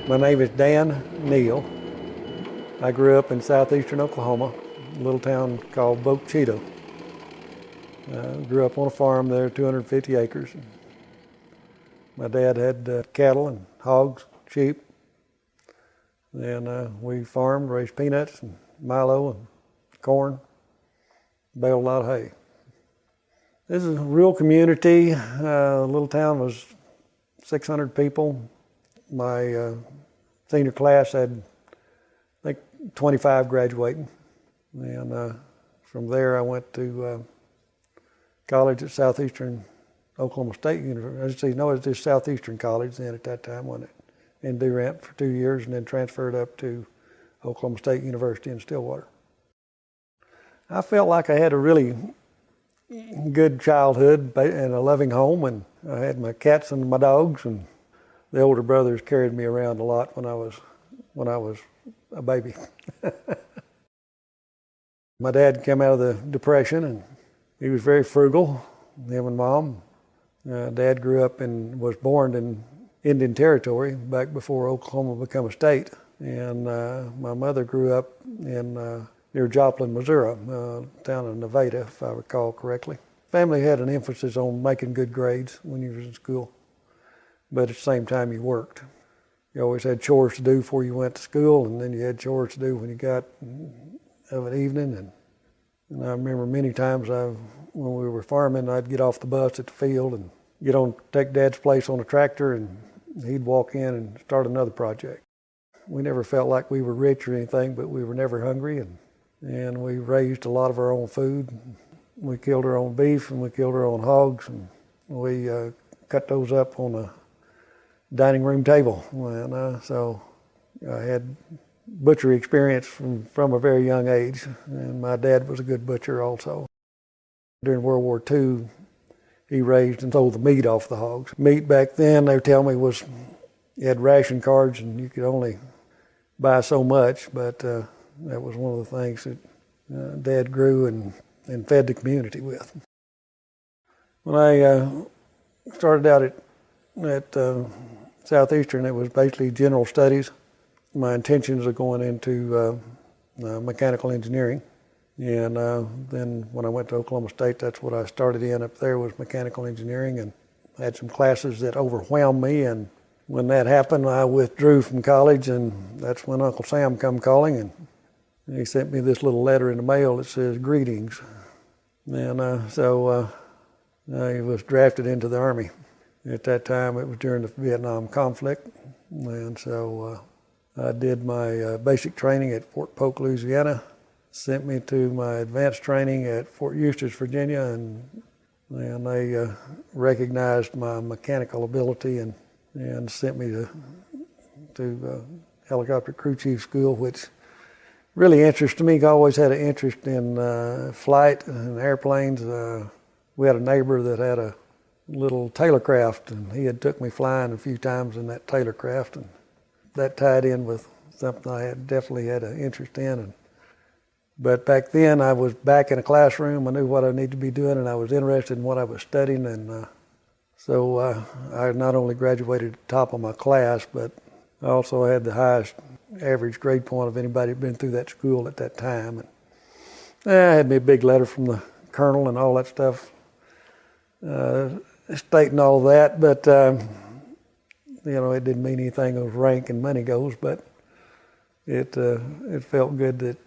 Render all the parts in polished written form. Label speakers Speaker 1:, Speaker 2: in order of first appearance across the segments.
Speaker 1: My name is Dan Neal. I grew up in southeastern Oklahoma, a little town called Boat Cheetah. Grew up on a farm there, 250 acres. My dad had cattle and hogs, sheep. And we farmed, raised peanuts and milo and corn, baled a lot of hay. This is a rural community. The little town was 600 people. My senior class had, I think, 25 graduating. And from there I went to college at Southeastern Oklahoma State University. No, it was just Southeastern College then at that time, wasn't it? In Durant for 2 years, and then transferred up to Oklahoma State University in Stillwater. I felt like I had a really good childhood and a loving home, and I had my cats and my dogs, and the older brothers carried me around a lot when I was a baby. My dad came out of the Depression, and he was very frugal, him and Mom. Dad grew up and was born in Indian Territory back before Oklahoma became a state. And my mother grew up in near Joplin, Missouri, town of Nevada, if I recall correctly. Family had an emphasis on making good grades when you was in school, but at the same time you worked. You always had chores to do before you went to school, and then you had chores to do when you got of an evening. And I remember many times when we were farming, I'd get off the bus at the field and take Dad's place on a tractor, and he'd walk in and start another project. We never felt like we were rich or anything, but we were never hungry, and we raised a lot of our own food. We killed our own beef, and we killed our own hogs, and we cut those up on a dining room table. And so I had butchery experience from a very young age, and my dad was a good butcher also. During World War II, he raised and sold the meat off the hogs. Meat back then, they tell me, you had ration cards and you could only buy so much, but that was one of the things that Dad grew and fed the community with. When I started out at Southeastern, it was basically general studies. My intentions of going into mechanical engineering. And then when I went to Oklahoma State, that's what I started in up there, was mechanical engineering, and had some classes that overwhelmed me. And when that happened, I withdrew from college, and that's when Uncle Sam come calling, and he sent me this little letter in the mail that says, "Greetings." And so I was drafted into the Army. At that time, it was during the Vietnam conflict, and so I did my basic training at Fort Polk, Louisiana. Sent me to my advanced training at Fort Eustis, Virginia, and they recognized my mechanical ability and sent me to helicopter crew chief school, which really interested me. I always had an interest in flight and airplanes. We had a neighbor that had a little Taylorcraft, and he had took me flying a few times in that Taylorcraft, and that tied in with something I definitely had an interest in. But back then, I was back in a classroom. I knew what I needed to be doing, and I was interested in what I was studying. And so I not only graduated at the top of my class, but I also had the highest average grade point of anybody who'd been through that school at that time. And I had me a big letter from the colonel and all that stuff, stating all that. But it didn't mean anything as rank and money goes. But it felt good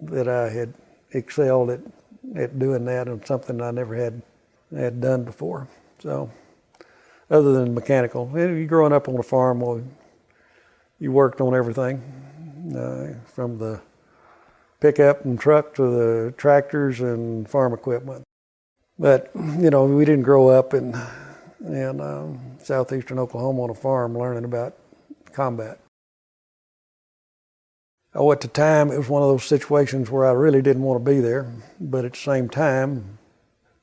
Speaker 1: that I had excelled at doing that, and something I never had done before. So, other than mechanical, you growing up on a farm, well, you worked on everything, from the pickup and truck to the tractors and farm equipment. But we didn't grow up in southeastern Oklahoma on a farm learning about combat. At the time, it was one of those situations where I really didn't want to be there, but at the same time,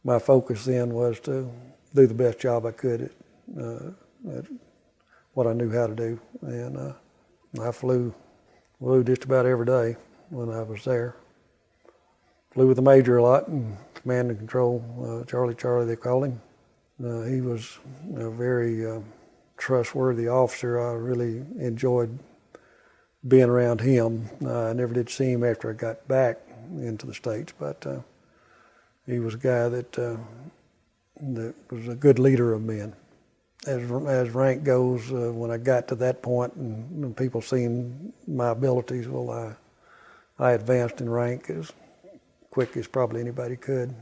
Speaker 1: my focus then was to do the best job I could at what I knew how to do. And I flew just about every day when I was there. Flew with the major a lot, and command and control, Charlie, they called him. He was very trustworthy officer. I really enjoyed being around him. I never did see him after I got back into the States, but he was a guy that was a good leader of men. As rank goes, when I got to that point and people seeing my abilities, well, I advanced in rank as quick as probably anybody could.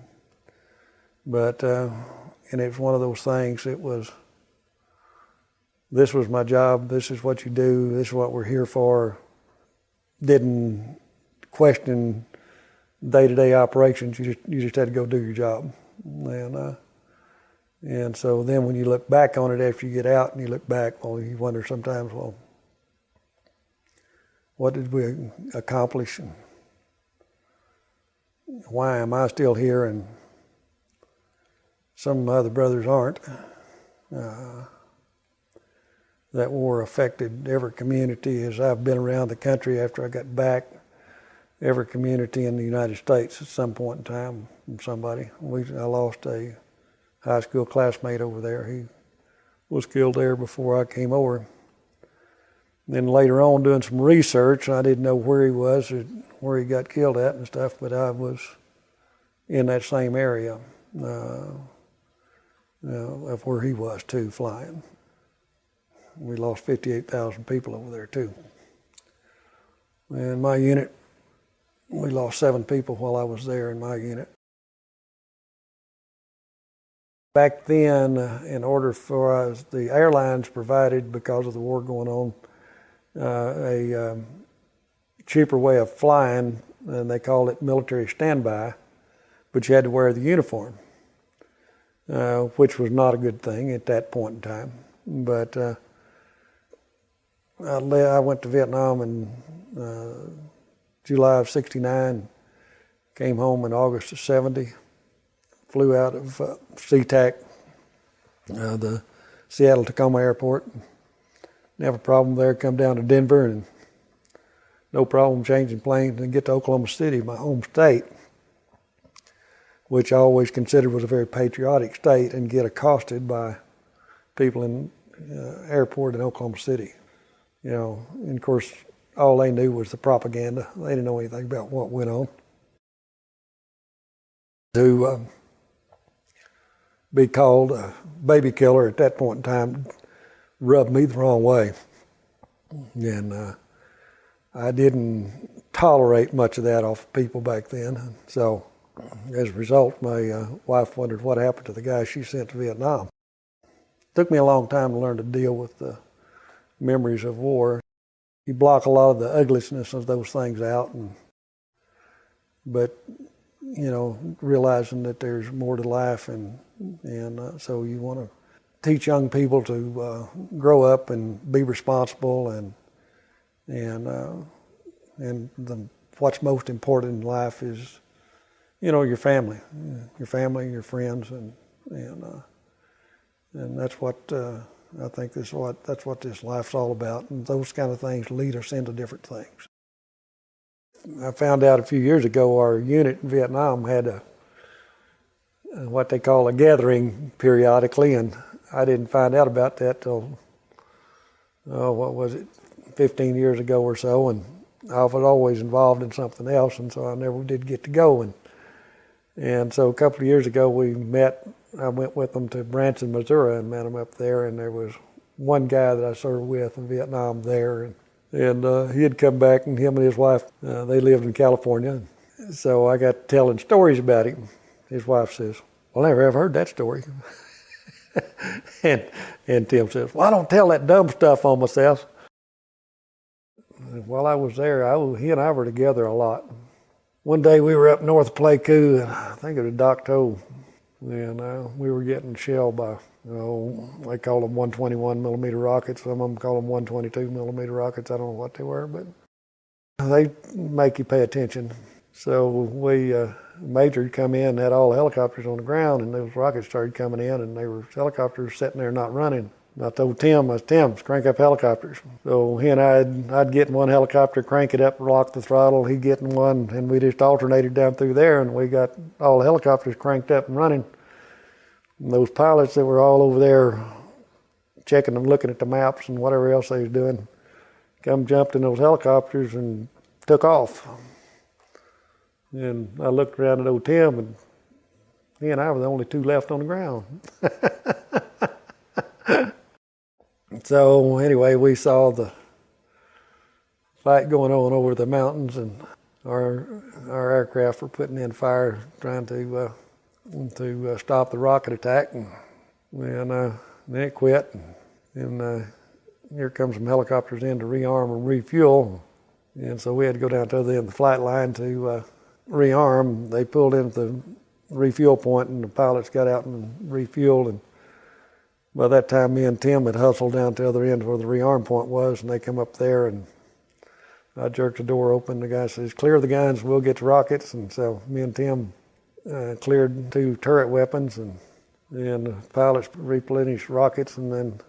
Speaker 1: But, and it was one of those things, this was my job, this is what you do, this is what we're here for. Didn't question day-to-day operations, you just had to go do your job. And so then when you look back on it after you get out and you look back, well, you wonder sometimes, well, what did we accomplish and why am I still here and some of my other brothers aren't? That war affected every community as I've been around the country after I got back. Every community in the United States at some point in time from somebody. I lost a high school classmate over there. He was killed there before I came over. Then later on doing some research, I didn't know where he was or where he got killed at and stuff, but I was in that same area of where he was too, flying. We lost 58,000 people over there too. And my unit, we lost 7 people while I was there in my unit. Back then, in order for us, the airlines provided, because of the war going on, a cheaper way of flying, and they called it military standby, but you had to wear the uniform, which was not a good thing at that point in time. But I went to Vietnam in July of '69, came home in August of '70, flew out of SeaTac, the Seattle-Tacoma Airport. Didn't have a problem there, come down to Denver and no problem changing planes and get to Oklahoma City, my home state, which I always considered was a very patriotic state, and get accosted by people in airport in Oklahoma City. You know, and of course, all they knew was the propaganda. They didn't know anything about what went on. To be called a baby killer at that point in time rubbed me the wrong way. And I didn't tolerate much of that off of people back then. So as a result, my wife wondered what happened to the guy she sent to Vietnam. It took me a long time to learn to deal with the memories of war. You block a lot of the ugliness of those things out, but you know, realizing that there's more to life, and so you want to teach young people to grow up and be responsible, and what's most important in life is, you know, your family, your friends, and that's what I think that's what this life's all about, and those kind of things lead us into different things. I found out a few years ago our unit in Vietnam had what they call a gathering periodically, and I didn't find out about that till, 15 years ago or so, and I was always involved in something else, and so I never did get to go. And so a couple of years ago we met. I went with them to Branson, Missouri, and met them up there, and there was one guy that I served with in Vietnam there, and he had come back, and him and his wife, they lived in California. So I got telling stories about him. His wife says, "Well, I never ever heard that story." and Tim says, "Well, I don't tell that dumb stuff on myself." And while I was there, he and I were together a lot. One day we were up north of Pleiku, and I think it was Doc Toe, and we were getting shelled by, they call them 121 millimeter rockets. Some of them call them 122 millimeter rockets. I don't know what they were, but they make you pay attention. So we, Major had come in and had all the helicopters on the ground, and those rockets started coming in, and they were helicopters sitting there not running. And I told Tim, "Tim, crank up helicopters." So he and I'd get in one helicopter, crank it up, lock the throttle, he'd get in one, and we just alternated down through there, and we got all the helicopters cranked up and running. And those pilots that were all over there checking and looking at the maps and whatever else they was doing, come jumped in those helicopters and took off. And I looked around at old Tim, and he and I were the only two left on the ground. So anyway, we saw the fight going on over the mountains, and our aircraft were putting in fire, trying to stop the rocket attack, and then it quit. And here comes some helicopters in to rearm and refuel, and so we had to go down to the end of the flight line to rearm. They pulled into the refuel point, and the pilots got out and refueled. And by that time, me and Tim had hustled down to the other end where the rearm point was, and they come up there, and I jerked the door open. The guy says, "Clear the guns, we'll get the rockets." And so me and Tim cleared 2 turret weapons, and the pilots replenished rockets, and then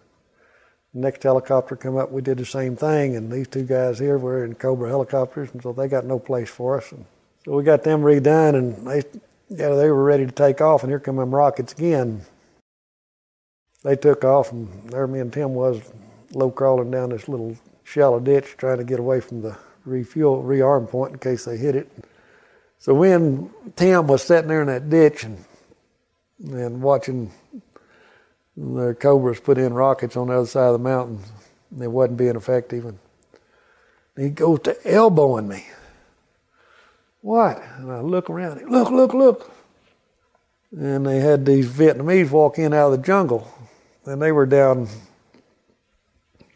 Speaker 1: the next helicopter come up, we did the same thing, and these 2 guys here were in Cobra helicopters, and so they got no place for us. And so we got them redone, and they were ready to take off, and here come them rockets again. They took off, and there me and Tim was low crawling down this little shallow ditch trying to get away from the rearm point in case they hit it. So when Tim was sitting there in that ditch and watching the Cobras put in rockets on the other side of the mountain, and it wasn't being effective, and he goes to elbowing me. "What?" And I look around, look. And they had these Vietnamese walk in out of the jungle, and they were down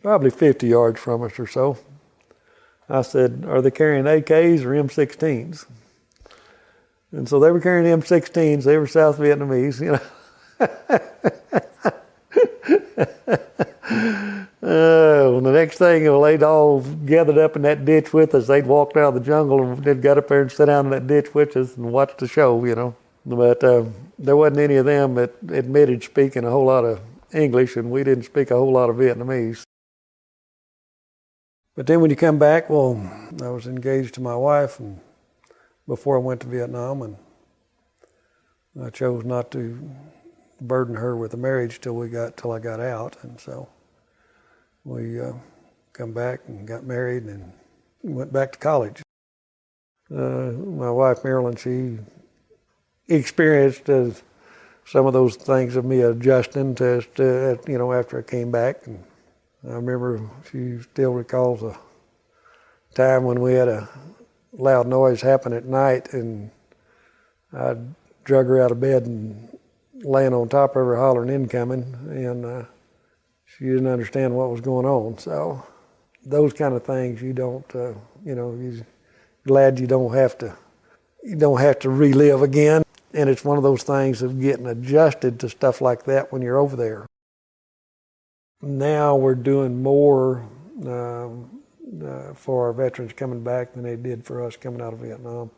Speaker 1: probably 50 yards from us or so. I said, "Are they carrying AKs or M16s?" And so they were carrying M16s. They were South Vietnamese, you know. The next thing, they'd all gathered up in that ditch with us. They'd walked out of the jungle and they'd got up there and sat down in that ditch with us and watched the show, you know. But there wasn't any of them that admitted speaking a whole lot of English, and we didn't speak a whole lot of Vietnamese. But then when you come back, well, I was engaged to my wife and before I went to Vietnam, and I chose not to burden her with a marriage till I got out, and so we come back and got married and went back to college. My wife Marilyn, she experienced some of those things of me adjusting to after I came back, and I remember she still recalls a time when we had a loud noise happen at night, and I drug her out of bed and laying on top of her hollering incoming, and she didn't understand what was going on. So those kind of things you don't, you're glad you don't have to relive again. And it's one of those things of getting adjusted to stuff like that when you're over there. Now we're doing more for our veterans coming back than they did for us coming out of Vietnam,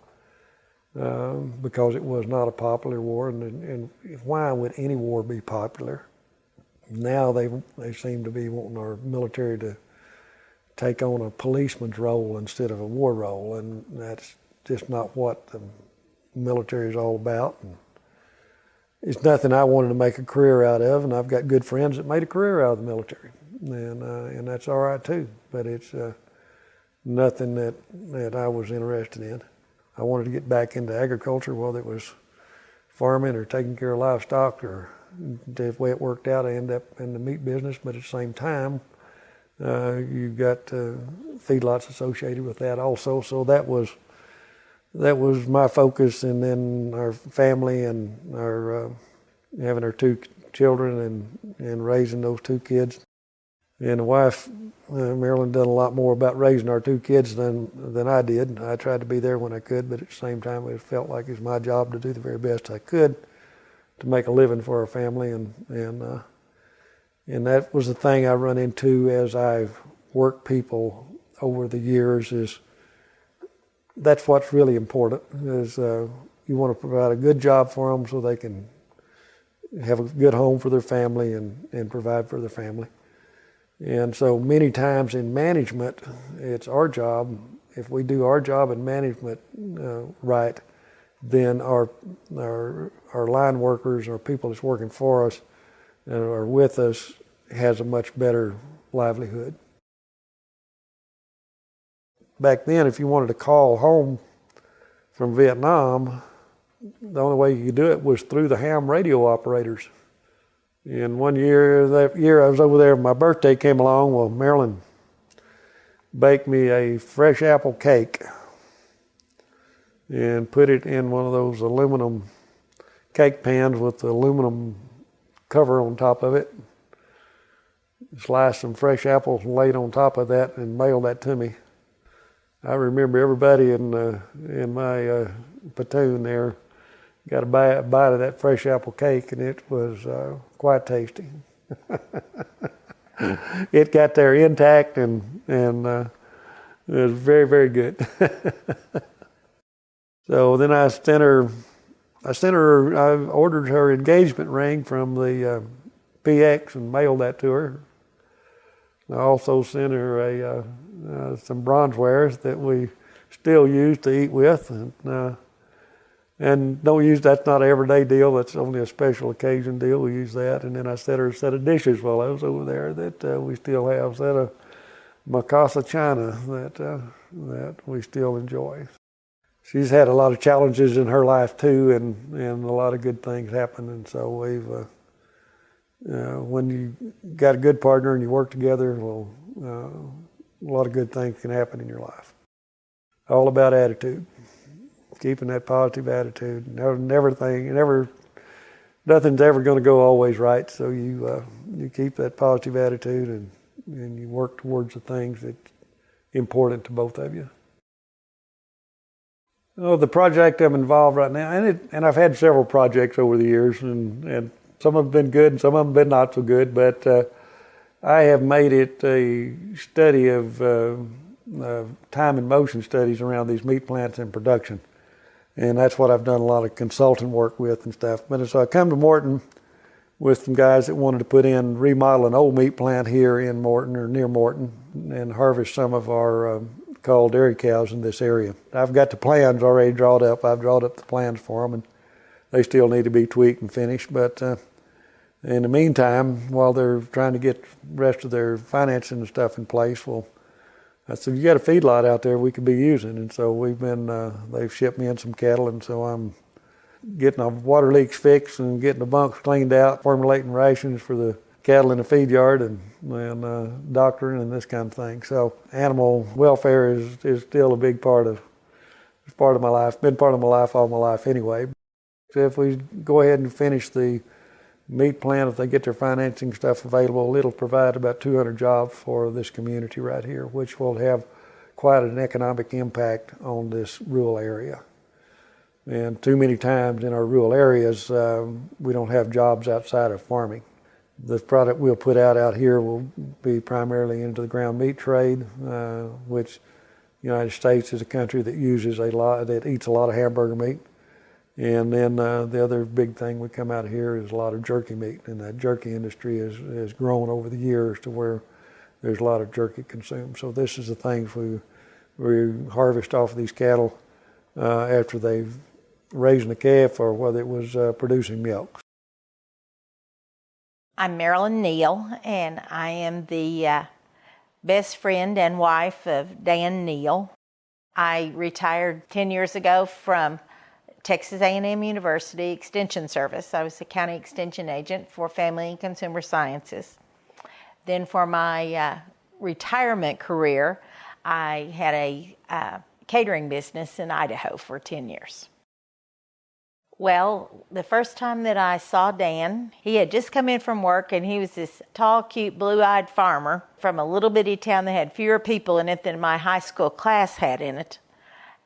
Speaker 1: because it was not a popular war, and why would any war be popular? Now they seem to be wanting our military to take on a policeman's role instead of a war role, and that's just not what the military is all about. And it's nothing I wanted to make a career out of, and I've got good friends that made a career out of the military, and that's all right too. But it's nothing that I was interested in. I wanted to get back into agriculture, whether it was farming or taking care of livestock, or the way it worked out, I ended up in the meat business. But at the same time, you've got feedlots associated with that also. So that was my focus, and then our family and our having our 2 children and raising those 2 kids. And the wife, Marilyn, done a lot more about raising our 2 kids than I did. I tried to be there when I could, but at the same time, it felt like it was my job to do the very best I could to make a living for our family, and that was the thing I run into as I've worked people over the years. Is that's what's really important, is you want to provide a good job for them so they can have a good home for their family and provide for their family. And so many times in management, it's our job. If we do our job in management right, then our line workers or people that's working for us and are with us has a much better livelihood. Back then, if you wanted to call home from Vietnam, the only way you could do it was through the ham radio operators. And one year, that year I was over there, my birthday came along, well, Marilyn baked me a fresh apple cake and put it in one of those aluminum cake pans with the aluminum cover on top of it. Sliced some fresh apples and laid on top of that and mailed that to me. I remember everybody in my platoon there got a bite of that fresh apple cake, and it was quite tasty. It got there intact, and it was very, very good. So then I ordered her engagement ring from the PX and mailed that to her. I also sent her some bronzewares that we still use to eat with, and don't use, that's not an everyday deal, that's only a special occasion deal, we use that. And then I sent her a set of dishes while I was over there that we still have, a set of Mikasa china that we still enjoy. She's had a lot of challenges in her life too, and a lot of good things happen, and so we've when you got a good partner and you work together, well, a lot of good things can happen in your life. All about attitude, keeping that positive attitude. Nothing's ever going to go always right, so you keep that positive attitude and you work towards the things that's important to both of you. Oh, the project I'm involved right now, and I've had several projects over the years, and some have been good and some of them have been not so good, but I have made it a study of time and motion studies around these meat plants and production. And that's what I've done a lot of consultant work with and stuff. But so I come to Morton with some guys that wanted to remodel an old meat plant here in Morton or near Morton and harvest some of our cull dairy cows in this area. I've got the plans already drawn up. I've drawn up the plans for them, and they still need to be tweaked and finished. But in the meantime, while they're trying to get the rest of their financing and stuff in place, well, I said, you got a feedlot out there we could be using. And so they've shipped me in some cattle, and so I'm getting the water leaks fixed and getting the bunks cleaned out, formulating rations for the cattle in the feed yard and doctoring and this kind of thing. So animal welfare is still a big part of my life, been part of my life all my life anyway. So if we go ahead and finish the meat plant, if they get their financing stuff available, it'll provide about 200 jobs for this community right here, which will have quite an economic impact on this rural area. And too many times in our rural areas, we don't have jobs outside of farming. The product we'll put out here will be primarily into the ground meat trade, which the United States is a country that eats a lot of hamburger meat. And then the other big thing we come out of here is a lot of jerky meat, and that jerky industry has grown over the years to where there's a lot of jerky consumed. So this is the things we harvest off of these cattle after they've raised a calf or whether it was producing milk.
Speaker 2: I'm Marilyn Neal, and I am the best friend and wife of Dan Neal. I retired 10 years ago from Texas A&M University Extension Service. I was the county extension agent for Family and Consumer Sciences. Then for my retirement career, I had a catering business in Idaho for 10 years. Well, the first time that I saw Dan, he had just come in from work, and he was this tall, cute, blue-eyed farmer from a little bitty town that had fewer people in it than my high school class had in it.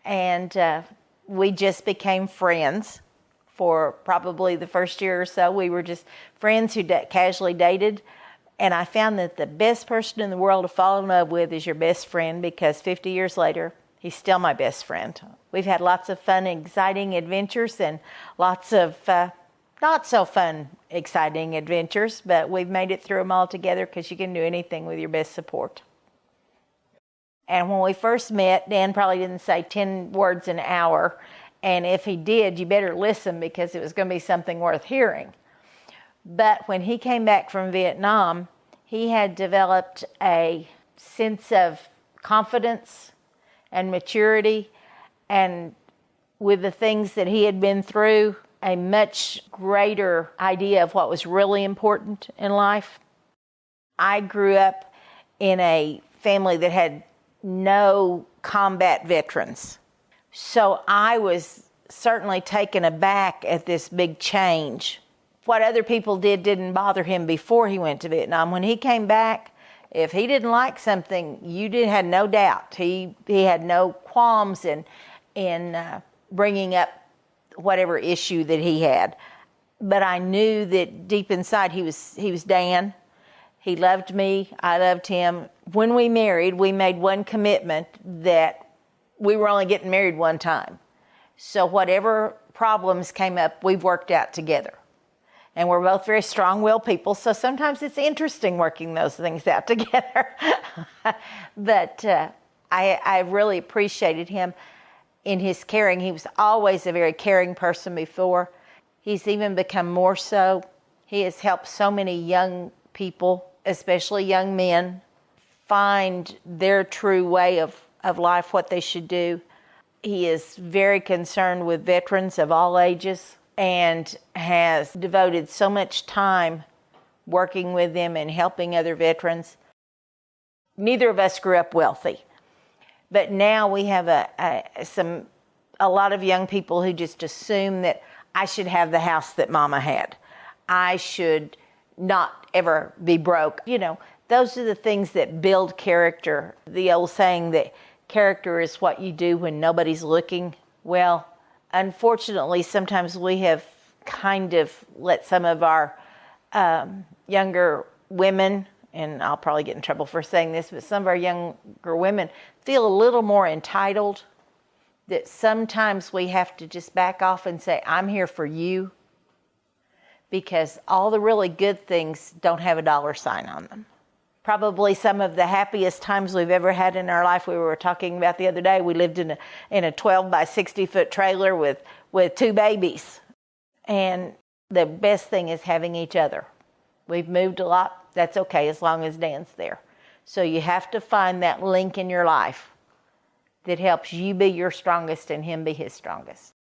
Speaker 2: And we just became friends for probably the first year or so. We were just friends who casually dated. And I found that the best person in the world to fall in love with is your best friend, because 50 years later, he's still my best friend. We've had lots of fun, exciting adventures and lots of not so fun, exciting adventures, but we've made it through them all together, because you can do anything with your best support. And when we first met, Dan probably didn't say 10 words an hour. And if he did, you better listen, because it was going to be something worth hearing. But when he came back from Vietnam, He had developed a sense of confidence and maturity, and with the things that he had been through, a much greater idea of what was really important in life. I grew up in a family that had no combat veterans. So I was certainly taken aback at this big change. What other people did didn't bother him before he went to Vietnam. When he came back, if he didn't like something, had no doubt. He had no qualms in bringing up whatever issue that he had. But I knew that deep inside he was Dan. He loved me. I loved him. When we married, we made one commitment that we were only getting married one time. So whatever problems came up, we've worked out together. And we're both very strong-willed people, so sometimes it's interesting working those things out together. But I really appreciated him in his caring. He was always a very caring person before. He's even become more so. He has helped so many young people, especially young men, find their true way of life, what they should do. He is very concerned with veterans of all ages and has devoted so much time working with them and helping other veterans. Neither of us grew up wealthy, but now we have a lot of young people who just assume that I should have the house that Mama had. I should not ever be broke. Those are the things that build character. The old saying that character is what you do when nobody's looking. Well, unfortunately, sometimes we have kind of let some of our younger women, and I'll probably get in trouble for saying this, but some of our younger women feel a little more entitled, that sometimes we have to just back off and say, I'm here for you, because all the really good things don't have a dollar sign on them. Probably some of the happiest times we've ever had in our life, we were talking about the other day, we lived in a 12 by 60 foot trailer with 2 babies. And the best thing is having each other. We've moved a lot, that's okay as long as Dan's there. So you have to find that link in your life that helps you be your strongest and him be his strongest.